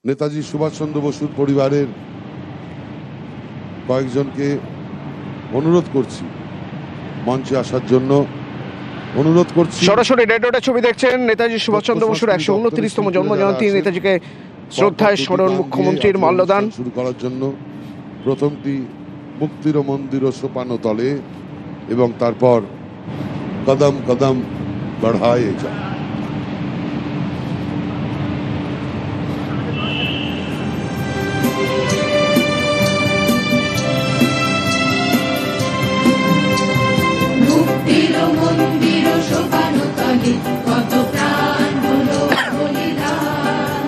নেতাজি সুভাষচন্দ্র বসুর পরিবারের কয়েকজনকে অনুরোধ করছি মঞ্চে আসার জন্য অনুরোধ করছি। সরাসরি রেড রোডের ছবি দেখছেন। নেতাজি সুভাষচন্দ্র বসুর 129তম জন্মজয়ন্তী, নেতাজিকে শ্রদ্ধায় স্মরণ, মুখ্যমন্ত্রীর মাল্যদান শুরু করার জন্য প্রথমটি মুক্তির মন্দির সোপানো তলে এবং তারপর কদম কদম বঢ়ায়ে যা। কত প্রাণ হলো বলিদান,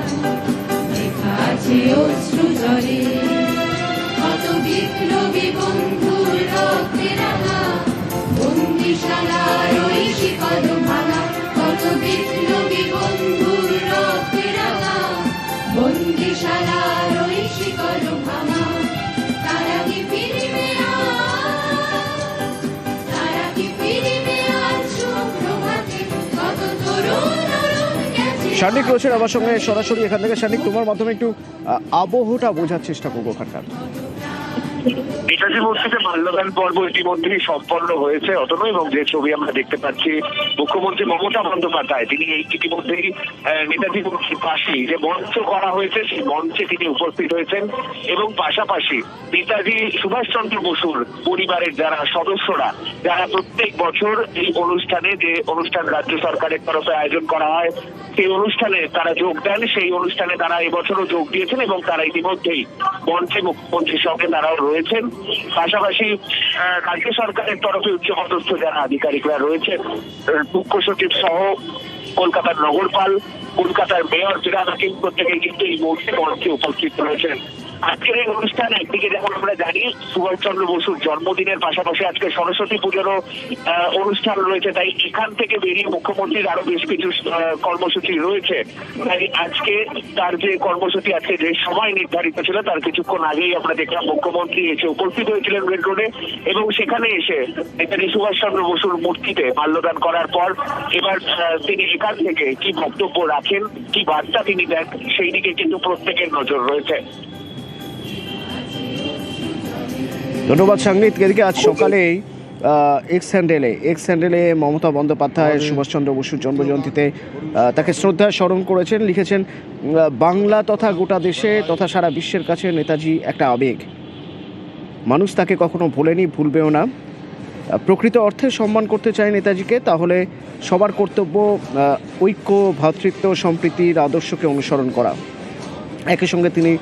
লেখা আছে অশ্রু জলে, কত বিপ্লবী বন্ধুর রক্তে রাঙা, বন্দিশালার ওই শিকল ভাঙা, কত বিপ্লবী বন্ধুর রক্তে রাঙা, বন্দিশালার ওই শিকল ভাঙা। তারা কি ফিরিবে তারা কি ফিরিবে আজ সুপ্রভাতে, কত তরুণ গেছে। শানিক রয়েছেন আমার সঙ্গে সরাসরি এখান থেকে। শানিক, তোমার মাধ্যমে একটু আবহটা বোঝার চেষ্টা করবো ওখানকার। নেতাজি মূর্তিতে মাল্যদান পর্ব ইতিমধ্যেই সম্পন্ন হয়েছে অতনু, এবং যে ছবি আমরা দেখতে পাচ্ছি মুখ্যমন্ত্রী মমতা বন্দ্যোপাধ্যায় তিনি এই ইতিমধ্যেই নেতাজি মূর্তির পাশে যে মঞ্চ করা হয়েছে সেই মঞ্চে তিনি উপস্থিত হয়েছেন, এবং পাশাপাশি নেতাজি সুভাষচন্দ্র বসুর পরিবারের যারা সদস্যরা যারা প্রত্যেক বছর এই অনুষ্ঠানে যে অনুষ্ঠান রাজ্য সরকারের তরফে আয়োজন করা হয় সেই অনুষ্ঠানে তারা যোগ দেন, সেই অনুষ্ঠানে তারা এবছরও যোগ দিয়েছেন এবং তারা ইতিমধ্যেই মঞ্চে মুখ্যমন্ত্রীর সঙ্গে তারাও রয়েছেন। পাশাপাশি রাজ্য সরকারের তরফে উচ্চপদস্থ যারা আধিকারিকরা রয়েছেন, মুখ্য সচিব সহ কলকাতার নগরপাল, কলকাতার মেয়র ফিরহাদ হাকিম প্রত্যেকেই কিন্তু এই মুহূর্তে মঞ্চে উপস্থিত রয়েছেন। আজকের এই অনুষ্ঠান একদিকে যেমন আমরা জানি সুভাষচন্দ্র বসুর জন্মদিনের পাশাপাশি আজকে সরস্বতী পুজোরও অনুষ্ঠান রয়েছে, তাই এখান থেকে বেরিয়ে মুখ্যমন্ত্রীর আরো বেশ কিছু কর্মসূচি রয়েছে। তাই আজকে তার যে কর্মসূচি আজকে যে সময় নির্ধারিত ছিল তার কিছুক্ষণ আগেই আমরা দেখলাম মুখ্যমন্ত্রী এসে উপস্থিত হয়েছিলেন রেড রোডে, এবং সেখানে এসে নেতাজি সুভাষচন্দ্র বসুর মূর্তিতে মাল্যদান করার পর এবার তিনি এখান থেকে কি বক্তব্য রাখেন, কি বার্তা তিনি দেন সেই দিকে কিন্তু প্রত্যেকের নজর রয়েছে। ধন্যবাদ সাংনিত। এদিকে আজ সকালেই এক্স হ্যান্ডেলে মমতা বন্দ্যোপাধ্যায় সুভাষচন্দ্র বসুর জন্মজয়ন্তীতে তাকে শ্রদ্ধা স্মরণ করেছেন। লিখেছেন, বাংলা তথা গোটা দেশে তথা সারা বিশ্বের কাছে নেতাজি একটা আবেগ, মানুষ তাকে কখনো ভোলেনি, ভুলবেও না। প্রকৃত অর্থে সম্মান করতে চায় নেতাজিকে, তাহলে সবার কর্তব্য ঐক্য, ভ্রাতৃত্ব, সম্প্রীতির আদর্শকে অনুসরণ করা। একই সঙ্গে তিনি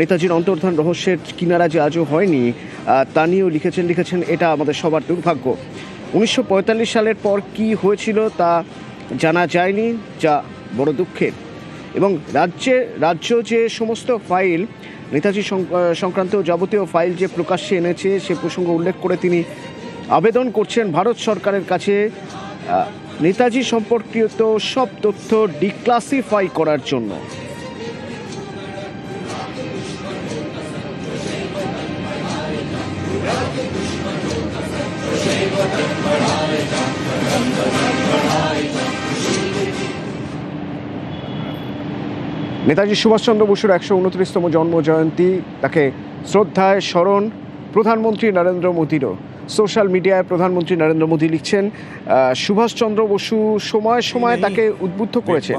নেতাজির অন্তর্ধান রহস্যের কিনারা যে আজও হয়নি তা নিয়েও লিখেছেন এটা আমাদের সবার দুর্ভাগ্য। 1945 সালের পর কি হয়েছিল তা জানা যায়নি, যা বড় দুঃখের। এবং রাজ্য যে সমস্ত ফাইল নেতাজি সংক্রান্ত যাবতীয় ফাইল যে প্রকাশ্যে এনেছে সে প্রসঙ্গ উল্লেখ করে তিনি আবেদন করছেন ভারত সরকারের কাছে নেতাজি সম্পর্কিত সব তথ্য ডিক্লাসিফাই করার জন্য। নেতাজি সুভাষচন্দ্র বসুর 129তম জন্মজয়ন্তী, তাকে শ্রদ্ধায় স্মরণ প্রধানমন্ত্রী নরেন্দ্র মোদীরও। সোশ্যাল মিডিয়ায় প্রধানমন্ত্রী নরেন্দ্র মোদী লিখছেন, সুভাষচন্দ্র বসু সময় তাকে উদ্বুদ্ধ করেছে।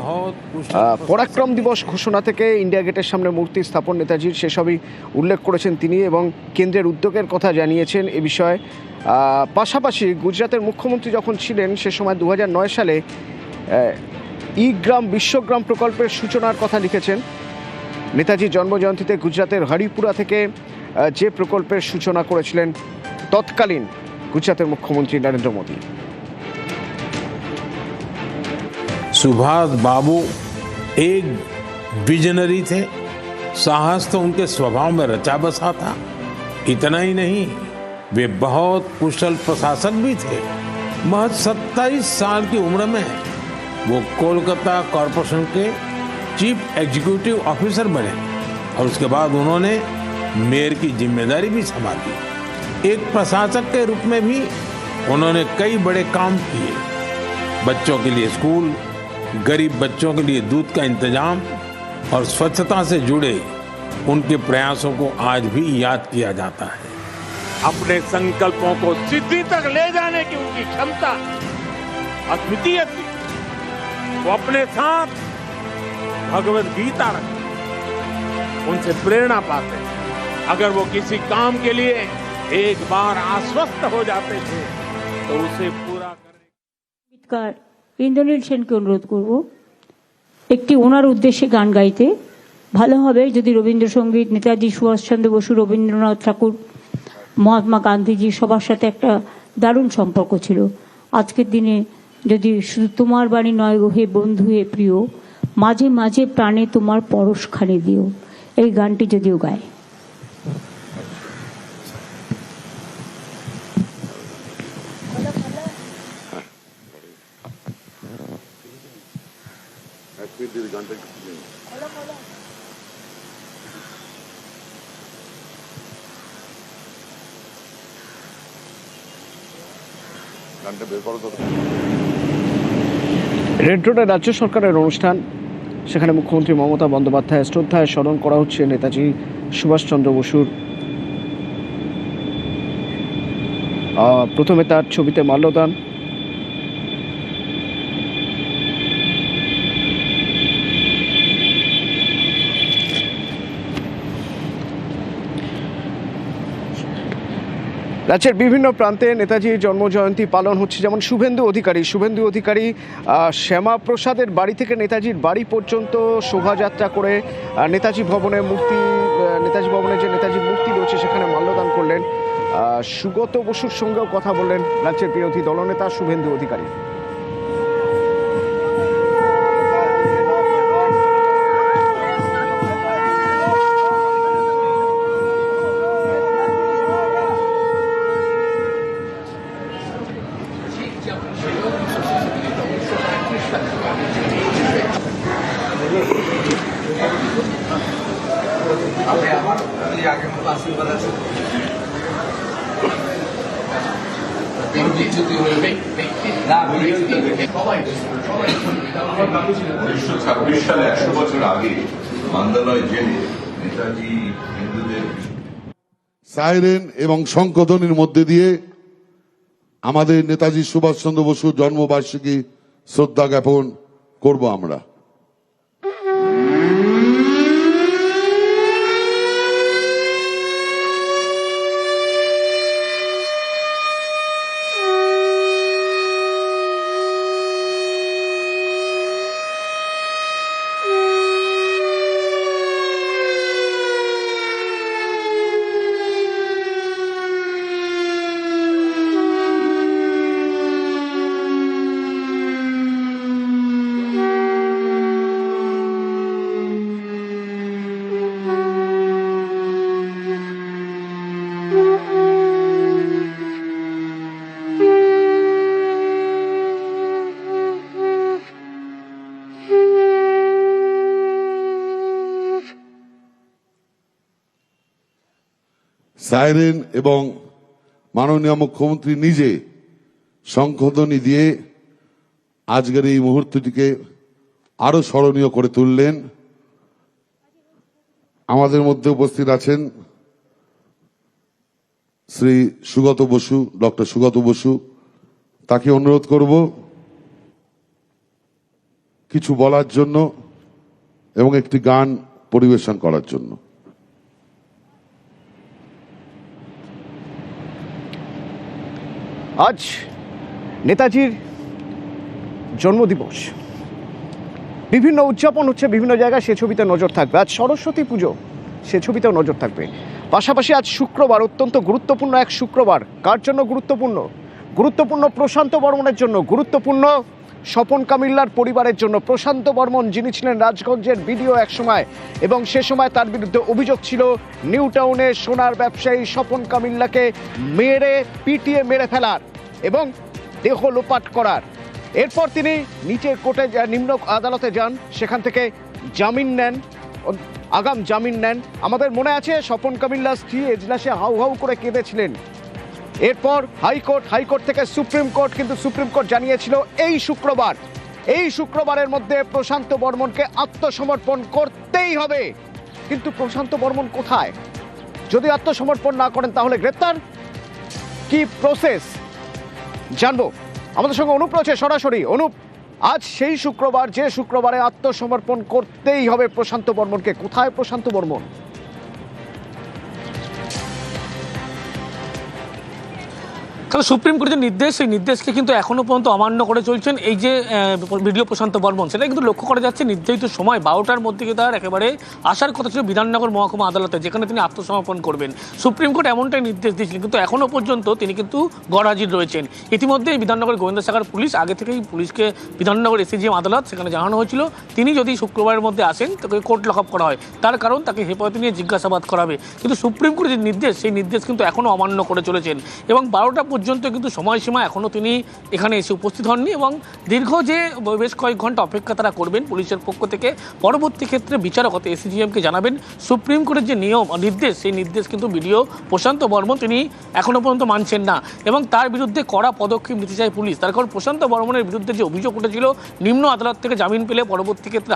পরাক্রম দিবস ঘোষণা থেকে ইন্ডিয়া গেটের সামনে মূর্তি স্থাপন নেতাজির, সেসবই উল্লেখ করেছেন তিনি এবং কেন্দ্রের উদ্যোগের কথা জানিয়েছেন এ বিষয়ে। পাশাপাশি গুজরাটের মুখ্যমন্ত্রী যখন ছিলেন সে সময় 2009 সালে গ্রাম বিশ্বগ্রাম প্রকল্পের সূচনার কথা লিখেছেন। নেতাজির জন্মজয়ন্তীতে গুজরাটের হরিপুরা থেকে যে প্রকল্পের সূচনা করেছিলেন তৎকালীন গুজরাটের মুখ্যমন্ত্রী নরেন্দ্র মোদী। सुभाष बाबू एक विजनरी थे, साहस तो उनके स्वभाव में रचा बसा था। इतना ही नहीं, वे बहुत कुशल प्रशासक भी थे। महज 27 साल की उम्र में वो कोलकाता कॉरपोरेशन के चीफ एग्जीक्यूटिव ऑफिसर बने और उसके बाद उन्होंने मेयर की जिम्मेदारी भी संभाली। एक प्रशासक के रूप में भी उन्होंने कई बड़े काम किए। बच्चों के लिए स्कूल, गरीब बच्चों के लिए दूध का इंतजाम और स्वच्छता से जुड़े उनके प्रयासों को आज भी याद किया जाता है। अपने संकल्पों को सिद्धि तक ले जाने की उनकी क्षमता अद्वितीय थी। वो अपने साथ भगवत गीता रखते, उनसे प्रेरणा पाते। अगर वो किसी काम के लिए एक बार आश्वस्त हो जाते थे तो उसे पूरा करने। ইন্দ্রনীল সেনকে অনুরোধ করব একটি ওনার উদ্দেশ্যে গান গাইতে। ভালো হবে যদি রবীন্দ্রসঙ্গীত, নেতাজি সুভাষচন্দ্র বসু, রবীন্দ্রনাথ ঠাকুর, মহাত্মা গান্ধীজি সবার সাথে একটা দারুণ সম্পর্ক ছিল। আজকের দিনে যদি শুধু তোমার বাণী নয় গো হে বন্ধু হে প্রিয়, মাঝে মাঝে প্রাণে তোমার পরশখানি দিও, এই গানটি যদিও গায়। রেড রোডে রাজ্য সরকারের অনুষ্ঠান, সেখানে মুখ্যমন্ত্রী মমতা বন্দ্যোপাধ্যায় শ্রদ্ধায় স্মরণ করা হচ্ছে নেতাজি সুভাষচন্দ্র বসুর। প্রথমে তার ছবিতে মাল্যদান, রাজ্যের বিভিন্ন প্রান্তে নেতাজির জন্মজয়ন্তী পালন হচ্ছে। যেমন শুভেন্দু অধিকারী শ্যামাপ্রসাদের বাড়ি থেকে নেতাজির বাড়ি পর্যন্ত শোভাযাত্রা করে নেতাজি ভবনে যে নেতাজির মূর্তি রয়েছে সেখানে মাল্যদান করলেন। সুগত বসুর সঙ্গেও কথা বললেন রাজ্যের বিরোধী দলনেতা শুভেন্দু অধিকারী। সালে 100 বছর আগে মান্দালয় জেলে নেতাজি হিন্দুদের সাইরেন এবং শঙ্খধ্বনির মধ্যে দিয়ে আমাদের নেতাজি সুভাষচন্দ্র বসুর জন্মবার্ষিকী শ্রদ্ধা জ্ঞাপন করব আমরা। সাইরেন এবং মাননীয় মুখ্যমন্ত্রী নিজে শঙ্খধ্বনি দিয়ে আজকের এই মুহূর্তটিকে আরো স্মরণীয় করে তুললেন। আমাদের মধ্যে উপস্থিত আছেন শ্রী সুগত বসু, ডক্টর সুগত বসু। তাকে অনুরোধ করব কিছু বলার জন্য এবং একটি গান পরিবেশন করার জন্য। আজ নেতাজির জন্মদিবস, বিভিন্ন উদযাপন হচ্ছে বিভিন্ন জায়গায়, সে ছবিতে নজর থাকবে। আজ সরস্বতী পুজো, সে ছবিতেও নজর থাকবে। পাশাপাশি আজ শুক্রবার, অত্যন্ত গুরুত্বপূর্ণ এক শুক্রবার। কার জন্য গুরুত্বপূর্ণ প্রশান্ত বর্মনের জন্য, গুরুত্বপূর্ণ স্বপন কামিল্লার পরিবারের জন্য। প্রশান্ত বর্মন যিনি ছিলেন রাজগঞ্জের বিডিও এক সময়, এবং সে সময় তার বিরুদ্ধে অভিযোগ ছিল নিউ টাউনে সোনার ব্যবসায়ী স্বপন কামিল্লাকে পিটিয়ে মেরে ফেলার এবং দেহ লোপাট করার। এরপর তিনি নিচের কোর্টে নিম্ন আদালতে যান, সেখান থেকে জামিন নেন, আগাম জামিন নেন। আমাদের মনে আছে স্বপন কামিল্লার স্ত্রী এজলাসে হাউ হাউ করে কেঁদেছিলেন। এরপর হাইকোর্ট থেকে সুপ্রিম কোর্ট, কিন্তু সুপ্রিম কোর্ট জানিয়েছিল এই শুক্রবার এই শুক্রবারের মধ্যে প্রশান্ত বর্মনকে আত্মসমর্পণ করতেই হবে। কিন্তু প্রশান্ত বর্মন কোথায়? যদি আত্মসমর্পণ না করেন তাহলে গ্রেপ্তার, কি প্রসেস জানবো। আমাদের সঙ্গে অনুপ রয়েছে সরাসরি। অনুপ, আজ সেই শুক্রবার যে শুক্রবারে আত্মসমর্পণ করতেই হবে প্রশান্ত বর্মনকে, কোথায় প্রশান্ত বর্মন? কারণ সুপ্রিম কোর্টের নির্দেশ, সেই নির্দেশকে কিন্তু এখনো পর্যন্ত অমান্য করে চলছেন এই যে ভিডিও প্রশান্ত বর্মন, সেটা কিন্তু লক্ষ্য করা যাচ্ছে নির্ধারিত সময় 12টার মধ্যে কিন্তু তার একেবারে আসার কথা ছিল বিধাননগর মহকুমা আদালতে, যেখানে তিনি আত্মসমর্পণ করবেন। সুপ্রিম কোর্ট এমনটাই নির্দেশ দিয়েছিলেন, কিন্তু এখনো পর্যন্ত তিনি কিন্তু গড়হাজির রয়েছেন। ইতিমধ্যে বিধাননগর গোয়েন্দা শাখার পুলিশ আগে থেকেই পুলিশকে বিধাননগর এসিজিএম আদালত সেখানে জানানো হয়েছিল তিনি যদি শুক্রবারের মধ্যে আসেন তাকে কোর্ট লক আপ করা হয়, তার কারণ তাকে হেফাজতে নিয়ে জিজ্ঞাসাবাদ করাবে। কিন্তু সুপ্রিম কোর্টের যে নির্দেশ, সেই নির্দেশ কিন্তু এখনও অমান্য করে চলেছেন এবং 12টা পর্যন্ত কিন্তু সময়সীমা এখনও তিনি এখানে এসে উপস্থিত হননি এবং দীর্ঘ যে বেশ কয়েক ঘন্টা অপেক্ষা তারা করবেন পুলিশের পক্ষ থেকে। পরবর্তী ক্ষেত্রে বিচারক অর্থাৎ এসিজিএমকে জানাবেন সুপ্রিম কোর্টের যে নিয়ম নির্দেশ, সেই নির্দেশ কিন্তু ভিডিও প্রশান্ত বর্মন তিনি এখনও পর্যন্ত মানছেন না এবং তার বিরুদ্ধে কড়া পদক্ষেপ নিতে চায় পুলিশ। তার কারণ প্রশান্ত বর্মনের বিরুদ্ধে যে অভিযোগ উঠেছিল নিম্ন আদালত থেকে জামিন পেলে পরবর্তী ক্ষেত্রে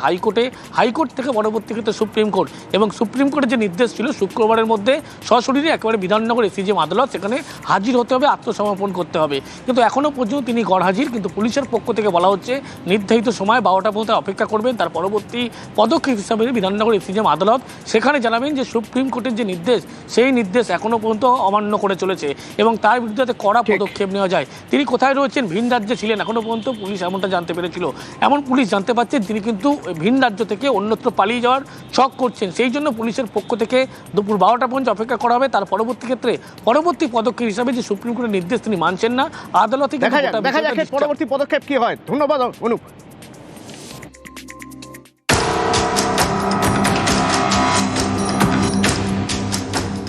হাইকোর্ট থেকে পরবর্তী ক্ষেত্রে সুপ্রিম কোর্ট, এবং সুপ্রিম কোর্টের যে নির্দেশ ছিল শুক্রবারের মধ্যে সশরীরে একেবারে বিধাননগর এসিজিএম আদালত সেখানে হাজির হতে হবে, আত্মসমর্পণ করতে হবে। কিন্তু এখনও পর্যন্ত তিনি গড়হাজির, কিন্তু পুলিশের পক্ষ থেকে বলা হচ্ছে নির্ধারিত সময় 12টা পর্যন্ত অপেক্ষা করবেন, তার পরবর্তী পদক্ষেপ হিসাবে বিধাননগর এসিজিএম আদালত সেখানে জানাবেন যে সুপ্রিম কোর্টের যে নির্দেশ, সেই নির্দেশ এখনও পর্যন্ত অমান্য করে চলেছে এবং তার বিরুদ্ধে যাতে কড়া পদক্ষেপ নেওয়া যায়। তিনি কোথায় রয়েছেন? ভিন রাজ্যে ছিলেন, এখনও পর্যন্ত পুলিশ এমনটা জানতে পেরেছিল। এমন পুলিশ জানতে পারছেন তিনি কিন্তু ভিন রাজ্য থেকে অন্যত্র পালিয়ে যাওয়ার ছক করছেন, সেই জন্য পুলিশের পক্ষ থেকে দুপুর 12টা পর্যন্ত অপেক্ষা করা হবে। তার পরবর্তী ক্ষেত্রে পরবর্তী পদক্ষেপ হিসাবে যে সুপ্রিম কোর্টের নির্দেশ তিনি মানছেন না, আদালতে দেখা যাক পরবর্তী পদক্ষেপ কি হয়। ধন্যবাদ অনুপ।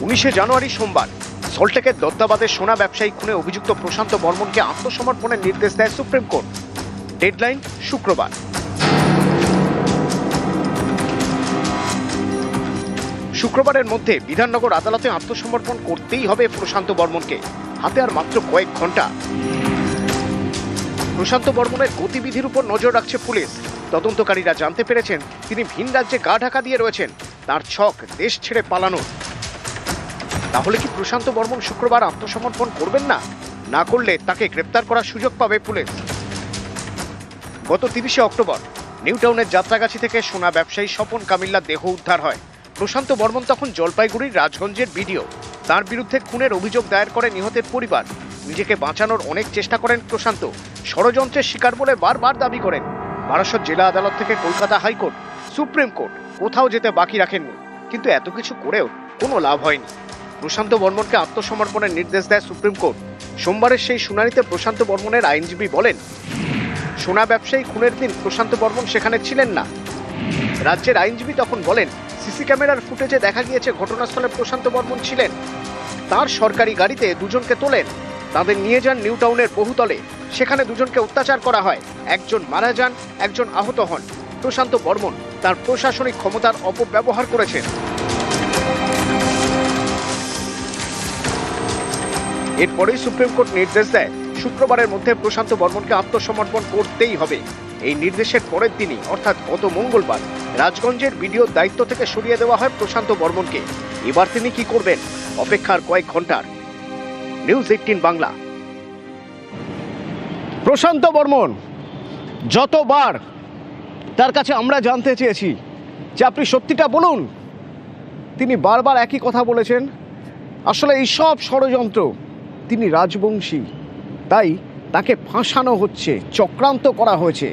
19শে জানুয়ারি সোমবার সল্টলেকের দত্তাবাদের সোনা ব্যবসায়ী খুনে অভিযুক্ত প্রশান্ত বর্মনকে আত্মসমর্পণের নির্দেশ দেয় সুপ্রিম কোর্ট। ডেডলাইন শুক্রবার। শুক্রবারের মধ্যে বিধাননগর আদালতে আত্মসমর্পণ করতেই হবে প্রশান্ত বর্মনকে। হাতে আর মাত্র কয়েক ঘন্টা। প্রশান্ত বর্মনের গতিবিধির উপর নজর রাখছে পুলিশ। তদন্তকারীরা জানতে পেরেছেন তিনি ভিন রাজ্যে গা ঢাকা দিয়ে রয়েছেন, তার ছক দেশ ছেড়ে পালানোর। তাহলে কি প্রশান্ত বর্মন শুক্রবার আত্মসমর্পণ করবেন না? না করলে তাকে গ্রেপ্তার করার সুযোগ পাবে পুলিশ। গত 30শে অক্টোবর নিউ টাউনের যাত্রাগাছি থেকে সোনা ব্যবসায়ী স্বপন কামিল্লার দেহ উদ্ধার হয়। প্রশান্ত বর্মন তখন জলপাইগুড়ির রাজগঞ্জের বিডিও। তার বিরুদ্ধে খুনের অভিযোগ দায়ের করে নিহতের পরিবার। নিজেকে বাঁচানোর অনেক চেষ্টা করেন প্রশান্ত, ষড়যন্ত্রের শিকার বলে বারবার দাবি করেন। বারাসত জেলা আদালত থেকে কলকাতা হাইকোর্ট, সুপ্রিম কোর্ট, কোথাও যেতে বাকি রাখেননি। কিন্তু এত কিছু করেও কোনো লাভ হয়নি। প্রশান্ত বর্মনকে আত্মসমর্পণের নির্দেশ দেয় সুপ্রিম কোর্ট। সোমবারের সেই শুনানিতে প্রশান্ত বর্মনের আইনজীবী বলেন, সোনা ব্যবসায়ী খুনের দিন প্রশান্ত বর্মন সেখানে ছিলেন না। রাজ্যের আইনজীবী তখন বলেন, সিসি ক্যামেরার ফুটেজে দেখা গিয়েছে ঘটনাস্থলে প্রশান্ত বর্মন ছিলেন। তার সরকারি গাড়িতে দুজনকে তোলেন, তাদের নিয়ে যান নিউ টাউনের বহুতলে। সেখানে দুজনকে অত্যাচার করা হয়, একজন মারা যান, একজন আহত হন। প্রশান্ত বর্মন তার প্রশাসনিক ক্ষমতার অপব্যবহার করেছেন। এরপরেই সুপ্রিম কোর্ট নির্দেশ দেয় শুক্রবারের মধ্যে প্রশান্ত বর্মনকে আত্মসমর্পণ করতেই হবে। এই নির্দেশের পরের দিনই অর্থাৎ গত মঙ্গলবার রাজগঞ্জের বিডিওর দায়িত্ব থেকে সরিয়ে দেওয়া হয় প্রশান্ত বর্মনকে। এবার তিনি কি করবেন? অপেক্ষার কয়েক ঘন্টার। নিউজ 18 বাংলা। প্রশান্ত বর্মন যতবার তার কাছে আমরা জানতে চেয়েছি যে আপনি সত্যিটা বলুন, তিনি বারবার একই কথা বলেছেন, আসলে এই সব ষড়যন্ত্র, তিনি রাজবংশী, তাই তাকে ফাঁসানো হচ্ছে, চক্রান্ত করা হয়েছে।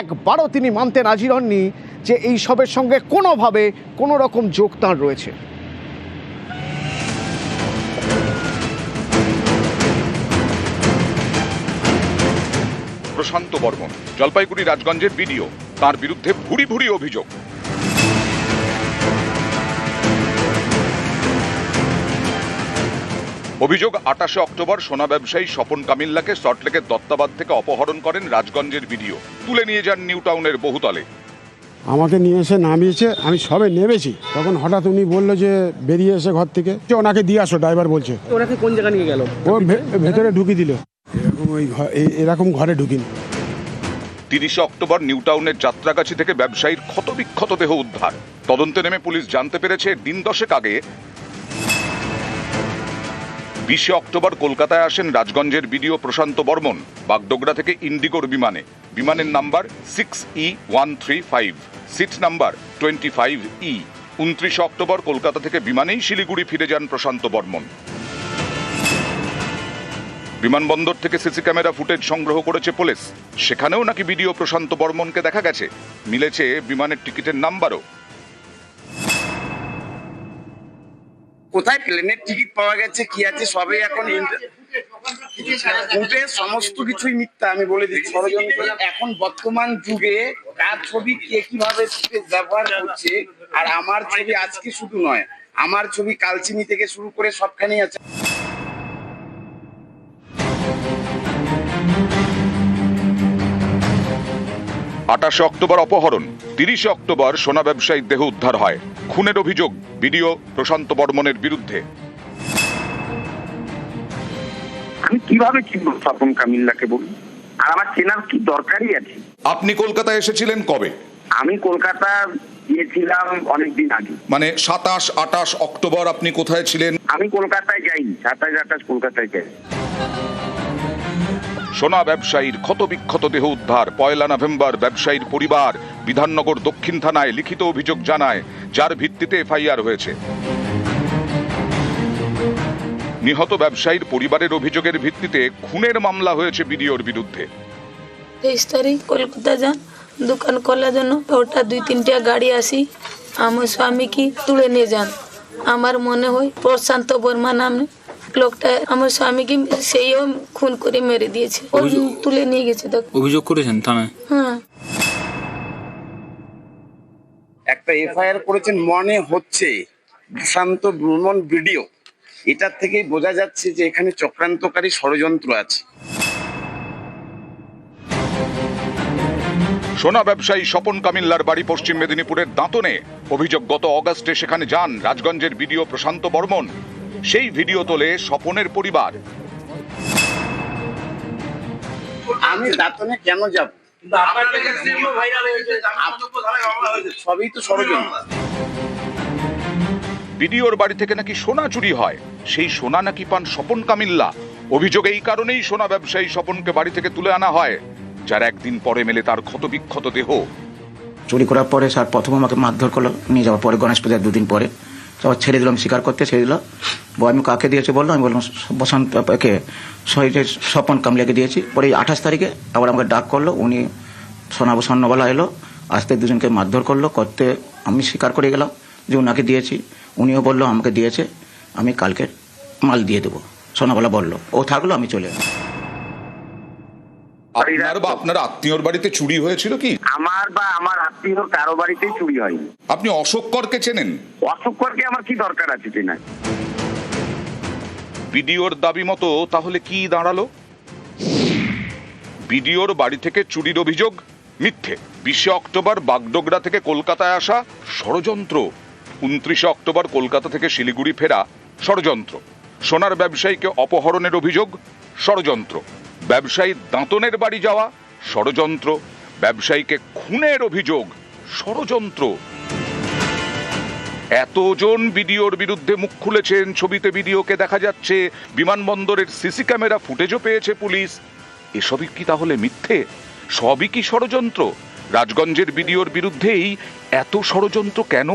একবারও তিনি মানতে রাজি হননি যে এই সবের সঙ্গে কোনোভাবে কোনো রকম যোগ তাঁর রয়েছে। প্রশান্ত বর্মন জলপাইগুড়ি রাজগঞ্জের বিডিও, তার বিরুদ্ধে ভুরি ভুরি অভিযোগ। অভিযোগ 28শে অক্টোবর সোনা ব্যবসায়ী স্বপন কামিল্লাকে সল্টলেকের দত্তাবাদ থেকে অপহরণ করেন রাজগঞ্জের বিডিও, তুলে নিয়ে যান নিউ টাউনের বহুতলে। আমাকে নিয়ে এসে নামিয়েছে, আমি সবে নেমেছি, তখন হঠাৎ উনি বললো যে বেরিয়ে এসে ঘর থেকে যে ওনাকে দিয়ে আসো, ড্রাইভার বলছে। ওনাকে কোন জায়গা নিয়ে গেল? ও ভেতরে ঢুকিয়ে দিল, এরকম এরকম ঘরে ঢুকিনি। 30 অক্টোবর নিউ টাউনের যাত্রাগাছি থেকে ব্যবসায়ীর ক্ষতবিক্ষত দেহ উদ্ধার। তদন্তে নেমে পুলিশ জানতে পেরেছে দিন 10 আগে 20 অক্টোবর কলকাতায় আসেন রাজগঞ্জের বিডিও প্রশান্ত বর্মন বাগডোগরা থেকে ইন্ডিগোর বিমানে। বিমানের number 6E135, seat number 25E। 29 October Kolkata থেকে বিমানেই শিলিগুড়ি ফিরে যান প্রশান্ত বর্মন। বিমানবন্দর থেকে সিসি ক্যামেরা ফুটেজ সংগ্রহ করেছে পুলিশ। সেখানেও নাকি বিডিও প্রশান্ত বর্মনকে দেখা গেছে। মিলেছে বিমানের টিকিটের নাম্বারও। কোথায় প্লেনের টিকিট পাওয়া গেছে, কি আছে, সবই এখন সমস্ত কিছুই মিথ্যা। আমি বলে দিচ্ছি, ষড়যন্ত্র। এখন বর্তমান যুগে কার ছবি কে কিভাবে ব্যবহার করছে, আর আমার ছবি আজকে শুধু নয়, আমার ছবি কালচিনি থেকে শুরু করে সবখানেই আছে। 28 অক্টোবর অপহরণ, 30 অক্টোবর সোনা ব্যবসায়ীর দেহ উদ্ধার হয়। খুনের অভিযোগ বিডিও প্রশান্ত বর্মনের বিরুদ্ধে। আমি কিভাবে চিনব স্বপন কামিল্লাকে বলুন? আর আমার চেনার কি দরকারই আছে? আপনি কলকাতায় এসেছিলেন কবে? আমি কলকাতা গিয়েছিলাম অনেকদিন আগে। মানে 27, 28 অক্টোবর আপনি কোথায় ছিলেন? আমি কলকাতায় যাইনি, 27, 28 কলকাতায় যাই। সোনা ব্যবসায়ীর ক্ষতবিক্ষত দেহ উদ্ধার। 1 নভেম্বর ব্যবসায়ীর পরিবার বিধাননগর দক্ষিণ থানায় লিখিত অভিযোগ জানায়, যার ভিত্তিতে এফআইআর হয়েছে। নিহত ব্যবসায়ীর পরিবারের অভিযোগের ভিত্তিতে খুনের মামলা হয়েছে বিডিওর বিরুদ্ধে। 23 তারিখ কলকাতা যান দোকান খোলার জন্য। ওটা 2-3টা গাড়ি আসি আমার স্বামীকে তুলে নিয়ে যান। আমার মনে হয় প্রশান্ত বর্মা নামে লোকটা আমার স্বামীকে সেইও খুন করে মেরে দিয়েছে। তুলে নিয়ে গেছে। অভিযোগ করেছেন থানায়? হ্যাঁ, একটা এফআইআর করেছেন মনে হচ্ছে প্রশান্ত বর্মন ভিডিও। এটার থেকেই বোঝা যাচ্ছে যে এখানে চক্রান্তকারী ষড়যন্ত্র আছে। সোনা ব্যবসায়ী স্বপন কামিল্লার বাড়ি পশ্চিম মেদিনীপুরের দাঁতনে। অভিযোগ, গত অগাস্টে সেখানে যান রাজগঞ্জের বিডিও প্রশান্ত বর্মন। সেই ভিডিও তোলে স্বপনের পরিবার। আমি দাঁতনে কেন যাব? সবই তো ষড়যন্ত্র। বিডিওর বাড়ি থেকে নাকি সোনা চুরি হয়, সেই সোনা নাকি পান স্বপন কামিল্লা। অভিযোগ এই কারণেই সোনা ব্যবসায়ী স্বপনকে বাড়ি থেকে তুলে আনা হয়, যার একদিন পরে মেলে তার ক্ষতবিক্ষত দেহ। চুরি করার পরে স্যার প্রথম আমাকে মারধর করলো, নিয়ে যাওয়ার পরে গণেশ পূজার 2 দিন পরে আবার ছেড়ে দিলাম, স্বীকার করতে ছেড়ে দিল। আমি কাকে দিয়েছে বললো, আমি বললাম বসন্তকে স্বপন কামলিয়াকে দিয়েছি। পরে 28 তারিখে আবার আমাকে ডাক করলো, উনি স্বর্ণবলা এলো, আসতে দুজনকে মারধর করলো। করতে আমি স্বীকার করে গেলাম যে ওনাকে দিয়েছি। উনিও বললো আমাকে দিয়েছে, আমি কালকে মাল দিয়ে দেবো। সোনাবলা বললো, ও থাকলো, আমি চলে এলাম। আপনার বা আপনার আত্মীয়র বাড়িতে চুরি হয়েছিল কি? আমার বা আমার আত্মীয়র কারো বাড়িতেই চুরি হয়নি। আপনি অশোক করকে চেনেন? অশোক করকে আমার কি দরকার আছে চেনা? বিডিওর দাবি মতো তাহলে কি দাঁড়ালো? বিডিওর বাড়ি থেকে চুরির অভিযোগ মিথ্যে। 20 অক্টোবর বাগডোগরা থেকে কলকাতায় আসা ষড়যন্ত্র। 29 অক্টোবর কলকাতা থেকে শিলিগুড়ি ফেরা ষড়যন্ত্র। সোনার ব্যবসায়ীকে অপহরণের অভিযোগ ষড়যন্ত্র। ব্যবসায়ী দাঁতনের বাড়ি যাওয়া ষড়যন্ত্র। ব্যবসায়ীকে খুনের অভিযোগ ষড়যন্ত্র। এতজন বিডিওর বিরুদ্ধে মুখ খুলেছেন। ছবিতে বিডিওকে দেখা যাচ্ছে, বিমানবন্দরের সিসি ক্যামেরা ফুটেজও পেয়েছে পুলিশ। এসবই কি তাহলে মিথ্যে? সবই কি ষড়যন্ত্র? রাজগঞ্জের বিডিওর বিরুদ্ধেই এত ষড়যন্ত্র কেন?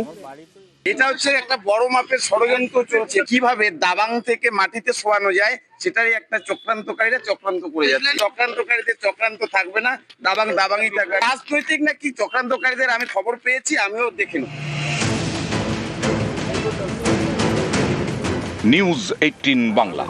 এটা হচ্ছে একটা বড় মাপের ষড়যন্ত্র চলছে। কিভাবে দাবাং থেকে মাটিতে শোয়ানো যায় সেটাই একটা চক্রান্তকারীরা চক্রান্ত করে যাচ্ছে। চক্রান্তকারীদের চক্রান্ত থাকবে না, দাবাংই থাকবে। রাজনৈতিক না কি চক্রান্তকারীদের আমি খবর পেয়েছি, আমিও দেখে নেব। নিউজ 18 বাংলা।